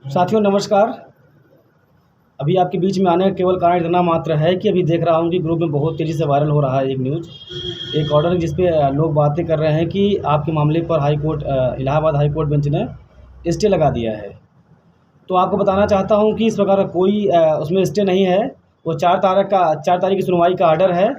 साथियों नमस्कार। अभी आपके बीच में आने का केवल कारण इतना मात्र है कि अभी देख रहा हूँ कि ग्रुप में बहुत तेज़ी से वायरल हो रहा है एक न्यूज़, एक ऑर्डर जिस पे लोग बातें कर रहे हैं कि आपके मामले पर high court Allahabad high court bench ने स्टे लगा दिया है। तो आपको बताना चाहता हूँ कि इस प्रकार का कोई उसमें स्टे नहीं है। वो 4 तारीख की सुनवाई का ऑर्डर है,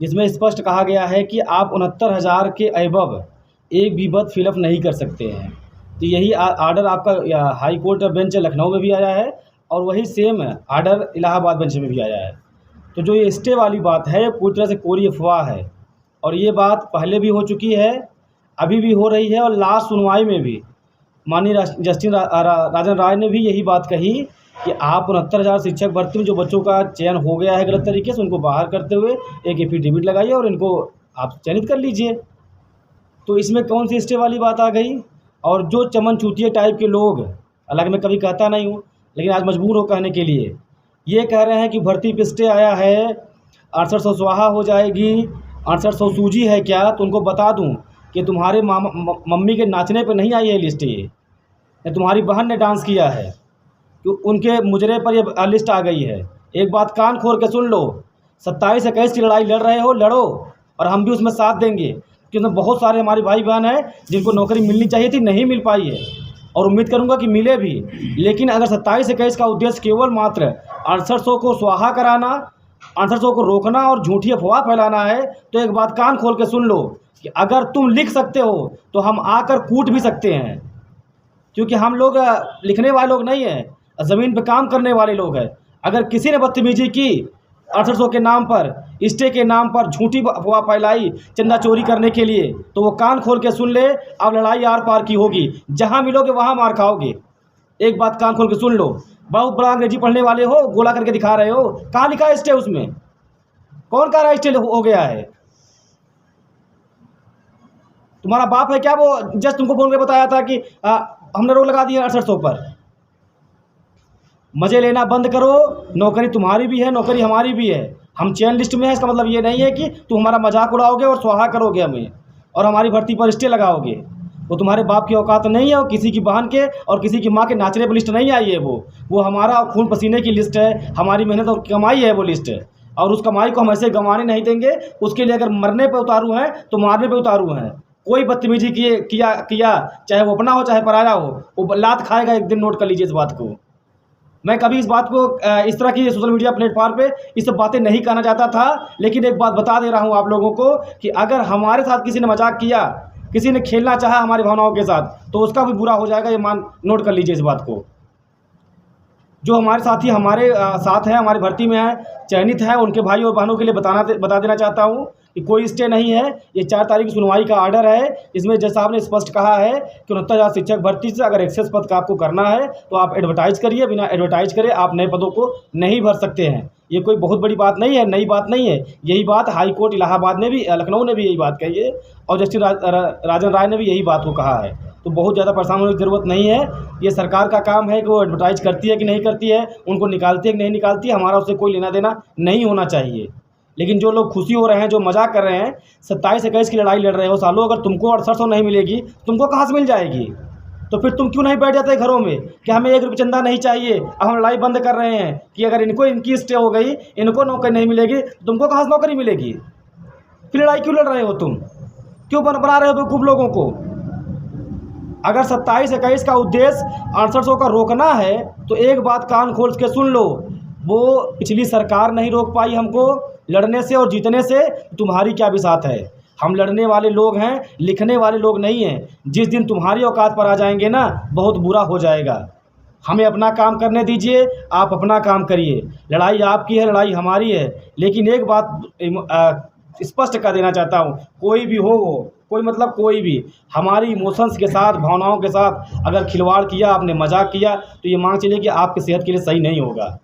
जिसमें स्पष्ट कहा गया है कि आप 69,000 के अबव एक भी पद फिलअप नहीं कर सकते हैं। तो यही ऑर्डर आपका हाई कोर्ट बेंच लखनऊ में भी आया है और वही सेम ऑर्डर इलाहाबाद बेंच में भी आया है। तो जो ये स्टे वाली बात है, ये पूरी तरह से कोरी अफवाह है और ये बात पहले भी हो चुकी है, अभी भी हो रही है और लास्ट सुनवाई में भी माननीय जस्टिस राजन राय ने भी यही बात कही कि आप 69,000 शिक्षक भर्ती में जो बच्चों का चयन हो गया है गलत तरीके से, उनको बाहर करते हुए एक एफिडेविट लगाइए और इनको आप चयनित कर लीजिए। तो इसमें कौन सी स्टे वाली बात आ गई? और जो चमन चूतिया टाइप के लोग, हालांकि मैं कभी कहता नहीं हूँ लेकिन आज मजबूर हो कहने के लिए, ये कह रहे हैं कि भर्ती पे स्टे आया है, 6800 स्वाहा हो जाएगी, 6800 सूजी है क्या? तो उनको बता दूं कि तुम्हारे मम्मी के नाचने पे नहीं आई है लिस्ट, ये तुम्हारी बहन ने डांस किया है कि उनके मुजरे पर ये लिस्ट आ गई है। एक बात कान खोल के सुन लो, 27-21 की लड़ाई लड़ रहे हो, लड़ो और हम भी उसमें साथ देंगे, क्योंकि बहुत सारे हमारे भाई बहन हैं जिनको नौकरी मिलनी चाहिए थी, नहीं मिल पाई है और उम्मीद करूंगा कि मिले भी। लेकिन अगर 27-21 का उद्देश्य केवल मात्र 6800 को स्वाहा कराना, 6800 को रोकना और झूठी अफवाह फैलाना है, तो एक बात कान खोल के सुन लो कि अगर तुम लिख सकते हो तो हम आकर कूट भी सकते हैं, क्योंकि हम लोग लिखने वाले लोग नहीं हैं, ज़मीन पे काम करने वाले लोग हैं। अगर किसी ने बदतमीजी की 6800 के नाम पर, स्टे के नाम पर झूठी अफवाह फैलाई चंदा चोरी करने के लिए, तो वो कान खोल के सुन ले, अब लड़ाई आर पार की होगी, जहां मिलोगे वहां मार खाओगे। एक बात कान खोल के सुन लो, बहुत बड़ा अंग्रेजी पढ़ने वाले हो, गोला करके दिखा रहे हो, कहाँ लिखा है स्टे? उसमें कौन कह रहा है स्टे हो गया है? तुम्हारा बाप है क्या वो जस्ट तुमको बोल के बताया था कि हमने रोक लगा दी है 6800 पर? मज़े लेना बंद करो, नौकरी तुम्हारी भी है, नौकरी हमारी भी है। हम चयन लिस्ट में है, इसका मतलब ये नहीं है कि तुम हमारा मजाक उड़ाओगे और स्वाहा करोगे हमें और हमारी भर्ती पर स्टे लगाओगे। वो तुम्हारे बाप की औकात नहीं है, और किसी की बहन के और किसी की माँ के नाचने पर लिस्ट नहीं आई है। वो हमारा खून पसीने की लिस्ट है, हमारी मेहनत और कमाई है वो लिस्ट, और उस कमाई को हम ऐसे गंवाने नहीं देंगे। उसके लिए अगर मरने पर उतारू हैं तो मारने पर उतारू हैं। कोई बदतमीजी किया चाहे वो अपना हो चाहे पराया हो, वो लात खाएगा एक दिन, नोट कर लीजिए इस बात को। मैं कभी इस बात को इस तरह की सोशल मीडिया प्लेटफॉर्म पे ये सब बातें नहीं कहना चाहता था, लेकिन एक बात बता दे रहा हूँ आप लोगों को कि अगर हमारे साथ किसी ने मजाक किया, किसी ने खेलना चाहा हमारी भावनाओं के साथ, तो उसका भी बुरा हो जाएगा, ये नोट कर लीजिए इस बात को। जो हमारे साथी हमारे साथ हैं, हमारी भर्ती में हैं, चयनित हैं, उनके भाई और बहनों के लिए बता देना चाहता हूँ कि कोई स्टे नहीं है। ये 4 तारीख की सुनवाई का ऑर्डर है। इसमें जज साहब ने स्पष्ट कहा है कि 69,000 शिक्षक भर्ती से अगर एक्सेस पद का आपको करना है तो आप एडवर्टाइज़ करिए, बिना एडवर्टाइज करे आप नए पदों को नहीं भर सकते हैं। ये कोई बहुत बड़ी बात नहीं है, नई बात नहीं है। यही बात हाई कोर्ट इलाहाबाद ने भी, लखनऊ ने भी यही बात कही है और जस्टिस राजन राय ने भी यही बात को कहा है। तो बहुत ज़्यादा परेशान होने की ज़रूरत नहीं है। ये सरकार का काम है कि वो एडवर्टाइज़ करती है कि नहीं करती है, उनको निकालती है कि नहीं निकालती है, हमारा उससे कोई लेना देना नहीं होना चाहिए। लेकिन जो लोग खुशी हो रहे हैं, जो मजाक कर रहे हैं, 27-21 की लड़ाई लड़ रहे हो सालों, अगर तुमको 6800 नहीं मिलेगी, तुमको कहाँ से मिल जाएगी? तो फिर तुम क्यों नहीं बैठ जाते घरों में कि हमें 1 रुपये चंदा नहीं चाहिए? अब हम लड़ाई बंद कर रहे हैं कि अगर इनकी स्टे हो गई, इनको नौकरी नहीं मिलेगी, तो तुमको कहाँ से नौकरी मिलेगी? फिर लड़ाई क्यों लड़ रहे हो तुम? क्यों बना रहे हो बेवकूफ़ लोगों को? अगर 27-21 का उद्देश्य 6800 का रोकना है तो एक बात कान खोल के सुन लो, वो पिछली सरकार नहीं रोक पाई हमको लड़ने से और जीतने से, तुम्हारी क्या बिसात है? हम लड़ने वाले लोग हैं, लिखने वाले लोग नहीं हैं। जिस दिन तुम्हारी औकात पर आ जाएंगे ना, बहुत बुरा हो जाएगा। हमें अपना काम करने दीजिए, आप अपना काम करिए। लड़ाई आपकी है, लड़ाई हमारी है। लेकिन एक बात स्पष्ट कर देना चाहता हूँ, कोई भी हो, कोई मतलब कोई भी हमारी इमोशंस के साथ, भावनाओं के साथ अगर खिलवाड़ किया, आपने मजाक किया, तो ये मान चलिए कि आपकी सेहत के लिए सही नहीं होगा,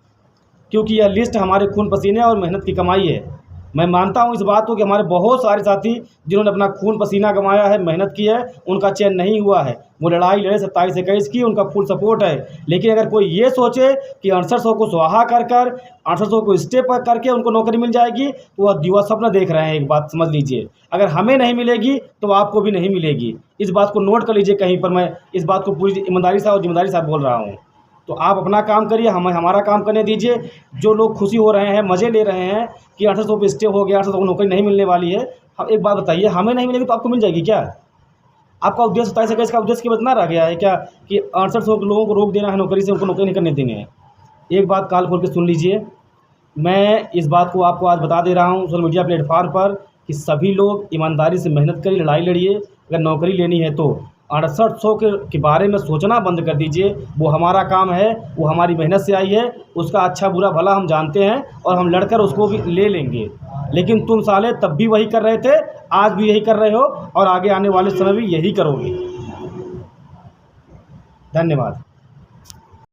क्योंकि यह लिस्ट हमारे खून पसीने और मेहनत की कमाई है। मैं मानता हूं इस बात को कि हमारे बहुत सारे साथी जिन्होंने अपना खून पसीना कमाया है, मेहनत की है, उनका चयन नहीं हुआ है। वो लड़ाई लड़े 27-21 की, उनका फुल सपोर्ट है। लेकिन अगर कोई ये सोचे कि 6800 को स्वाहा कर 6800 को स्टे पर करके उनको नौकरी मिल जाएगी, तो वह दिवा सपना देख रहे हैं। एक बात समझ लीजिए, अगर हमें नहीं मिलेगी तो आपको भी नहीं मिलेगी। इस बात को नोट कर लीजिए कहीं पर। मैं इस बात को पूरी ईमानदारी से और जिम्मेदारी से बोल रहा हूँ। तो आप अपना काम करिए, हमें हमारा काम करने दीजिए। जो लोग खुशी हो रहे हैं, मज़े ले रहे हैं कि 6800 पे स्टे हो गया, 6800 को नौकरी नहीं मिलने वाली है, अब एक बात बताइए, हमें नहीं मिलेगी तो आपको मिल जाएगी क्या? आपका उद्देश्य 27 अगस्त का उद्देश्य केवल इतना रह गया है क्या कि 6800 लोगों को रोक देना है नौकरी से, उनको नौकरी नहीं करने देंगे? एक बात कान खोल के सुन लीजिए, मैं इस बात को आपको आज बता दे रहा हूँ सोशल मीडिया प्लेटफार्म पर कि सभी लोग ईमानदारी से मेहनत करिए, लड़ाई लड़िए। अगर नौकरी लेनी है तो 6800 के बारे में सोचना बंद कर दीजिए। वो हमारा काम है, वो हमारी मेहनत से आई है, उसका अच्छा बुरा भला हम जानते हैं और हम लड़कर उसको भी ले लेंगे। लेकिन तुम साले तब भी वही कर रहे थे, आज भी यही कर रहे हो और आगे आने वाले समय भी यही करोगे। धन्यवाद।